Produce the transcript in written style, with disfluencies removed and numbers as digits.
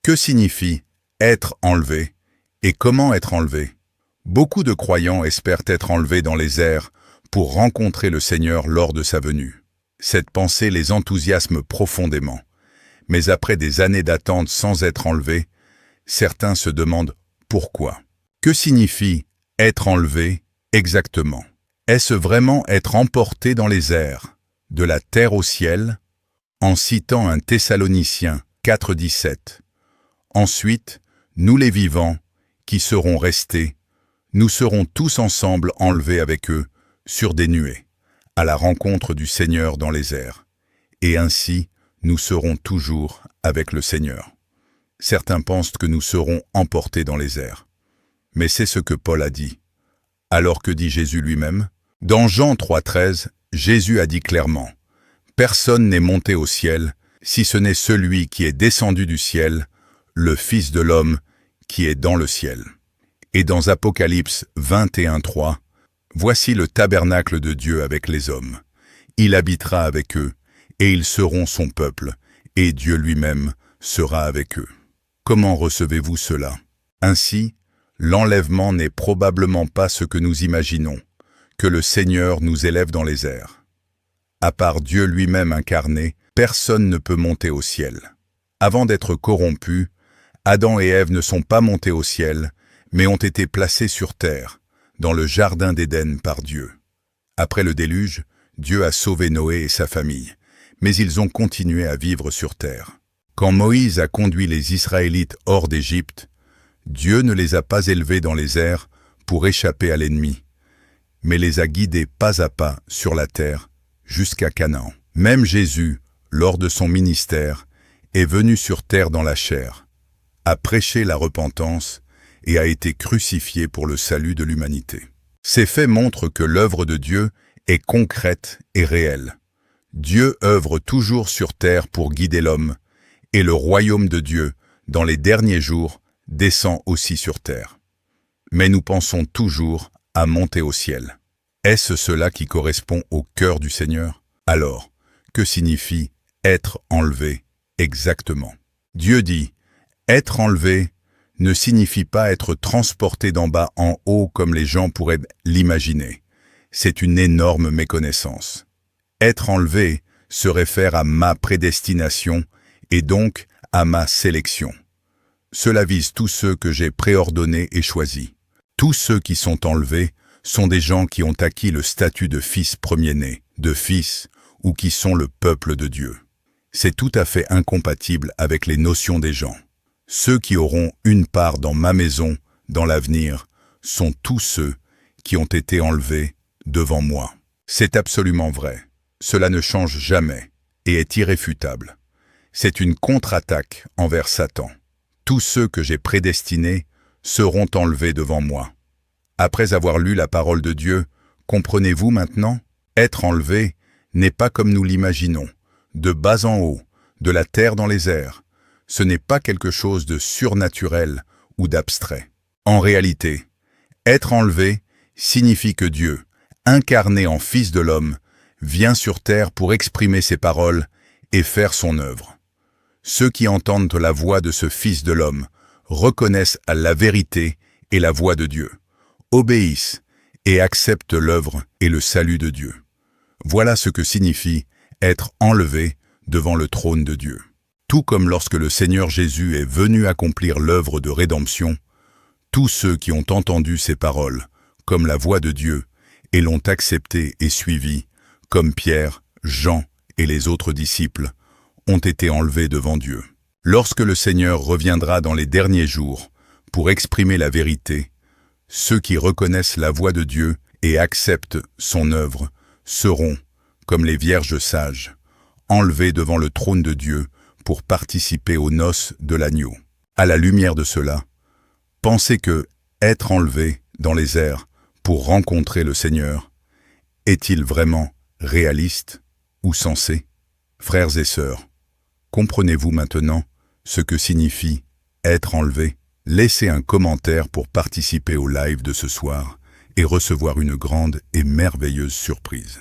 Que signifie être enlevé et comment être enlevé? Beaucoup de croyants espèrent être enlevés dans les airs pour rencontrer le Seigneur lors de sa venue. Cette pensée les enthousiasme profondément. Mais après des années d'attente sans être enlevés, certains se demandent pourquoi. Que signifie être enlevé exactement? Est-ce vraiment être emporté dans les airs, de la terre au ciel? En citant un Thessaloniciens 4,17. Ensuite, nous les vivants, qui serons restés, nous serons tous ensemble enlevés avec eux sur des nuées, à la rencontre du Seigneur dans les airs. Et ainsi, nous serons toujours avec le Seigneur. Certains pensent que nous serons emportés dans les airs. Mais c'est ce que Paul a dit. Alors que dit Jésus lui-même? Dans Jean 3,13, Jésus a dit clairement, « Personne n'est monté au ciel, si ce n'est celui qui est descendu du ciel, le Fils de l'homme qui est dans le ciel. » Et dans Apocalypse 21,3, « Voici le tabernacle de Dieu avec les hommes. Il habitera avec eux, et ils seront son peuple, et Dieu lui-même sera avec eux. » Comment recevez-vous cela? Ainsi, l'enlèvement n'est probablement pas ce que nous imaginons, que le Seigneur nous élève dans les airs. À part Dieu lui-même incarné, personne ne peut monter au ciel. Avant d'être corrompus, Adam et Ève ne sont pas montés au ciel, mais ont été placés sur terre, dans le jardin d'Éden par Dieu. Après le déluge, Dieu a sauvé Noé et sa famille, mais ils ont continué à vivre sur terre. Quand Moïse a conduit les Israélites hors d'Égypte, Dieu ne les a pas élevés dans les airs pour échapper à l'ennemi, mais les a guidés pas à pas sur la terre jusqu'à Canaan. Même Jésus, lors de son ministère, est venu sur terre dans la chair, a prêché la repentance et a été crucifié pour le salut de l'humanité. Ces faits montrent que l'œuvre de Dieu est concrète et réelle. Dieu œuvre toujours sur terre pour guider l'homme, et le royaume de Dieu, dans les derniers jours, descend aussi sur terre. Mais nous pensons toujours à monter au ciel. Est-ce cela qui correspond au cœur du Seigneur? Alors, que signifie être enlevé exactement? Dieu dit, être enlevé ne signifie pas être transporté d'en bas en haut comme les gens pourraient l'imaginer. C'est une énorme méconnaissance. Être enlevé se réfère à ma prédestination et donc à ma sélection. Cela vise tous ceux que j'ai préordonnés et choisis. Tous ceux qui sont enlevés sont des gens qui ont acquis le statut de fils premier-né, de fils, ou qui sont le peuple de Dieu. C'est tout à fait incompatible avec les notions des gens. Ceux qui auront une part dans ma maison, dans l'avenir, sont tous ceux qui ont été enlevés devant moi. C'est absolument vrai. Cela ne change jamais et est irréfutable. C'est une contre-attaque envers Satan. Tous ceux que j'ai prédestinés seront enlevés devant moi. Après avoir lu la parole de Dieu, comprenez-vous maintenant? Être enlevé n'est pas comme nous l'imaginons, de bas en haut, de la terre dans les airs. Ce n'est pas quelque chose de surnaturel ou d'abstrait. En réalité, être enlevé signifie que Dieu, incarné en Fils de l'homme, vient sur terre pour exprimer ses paroles et faire son œuvre. Ceux qui entendent la voix de ce Fils de l'homme reconnaissent la vérité et la voix de Dieu, obéissent et acceptent l'œuvre et le salut de Dieu. Voilà ce que signifie être enlevé devant le trône de Dieu. Tout comme lorsque le Seigneur Jésus est venu accomplir l'œuvre de rédemption, tous ceux qui ont entendu ces paroles, comme la voix de Dieu, et l'ont accepté et suivi, comme Pierre, Jean et les autres disciples, ont été enlevés devant Dieu. Lorsque le Seigneur reviendra dans les derniers jours pour exprimer la vérité, ceux qui reconnaissent la voix de Dieu et acceptent son œuvre seront, comme les vierges sages, enlevés devant le trône de Dieu pour participer aux noces de l'agneau. À la lumière de cela, pensez que être enlevé dans les airs pour rencontrer le Seigneur est-il vraiment réaliste ou sensé? Frères et sœurs, comprenez-vous maintenant ce que signifie être enlevé? Laissez un commentaire pour participer au live de ce soir et recevoir une grande et merveilleuse surprise.